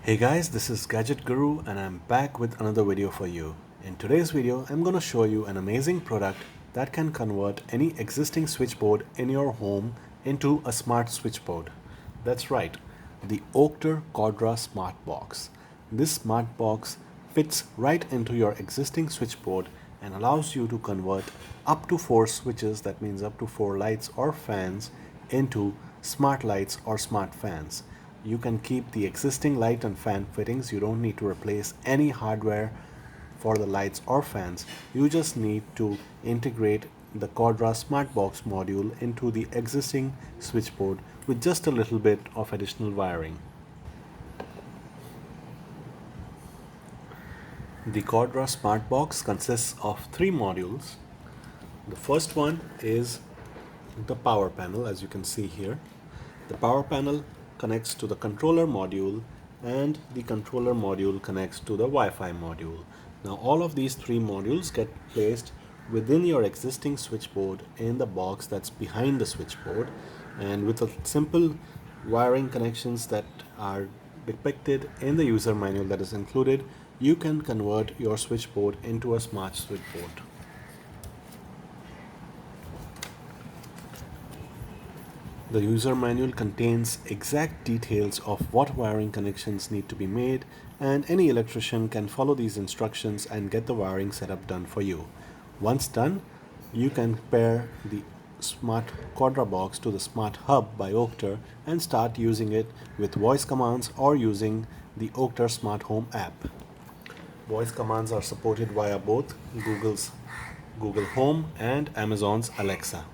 Hey guys, this is Gadget Guru and I'm back with another video for you. In today's video, I'm going to show you an amazing product that can convert any existing switchboard in your home into a smart switchboard. That's right, the Oakter Quadra Smart Box. This smart box fits right into your existing switchboard and allows you to convert up to 4 switches, that means up to 4 lights or fans, into smart lights or smart fans. You can keep the existing light and fan fittings. You don't need to replace any hardware for the lights or fans. You just need to integrate the Quadra Smart Box module into the existing switchboard with just a little bit of additional wiring. The Quadra Smart Box consists of 3 modules. The first one is the power panel, as you can see here. The power panel connects to the controller module and the controller module connects to the Wi-Fi module. Now all of these 3 modules get placed within your existing switchboard in the box that's behind the switchboard, and with the simple wiring connections that are depicted in the user manual that is included, you can convert your switchboard into a smart switchboard. The user manual contains exact details of what wiring connections need to be made, and any electrician can follow these instructions and get the wiring setup done for you. Once done, you can pair the Smart Quadra box to the Smart Hub by Oakter and start using it with voice commands or using the Oakter Smart Home app. Voice commands are supported via both Google's Google Home and Amazon's Alexa.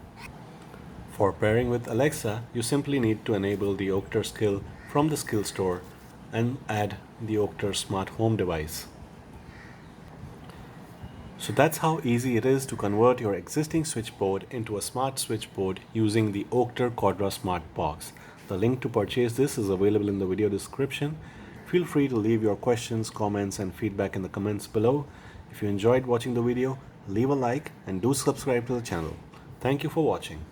For pairing with Alexa, you simply need to enable the Oakter skill from the skill store and add the Oakter Smart Home device. So that's how easy it is to convert your existing switchboard into a smart switchboard using the Oakter Quadra Smart Box. The link to purchase this is available in the video description. Feel free to leave your questions, comments and feedback in the comments below. If you enjoyed watching the video, leave a like and do subscribe to the channel. Thank you for watching.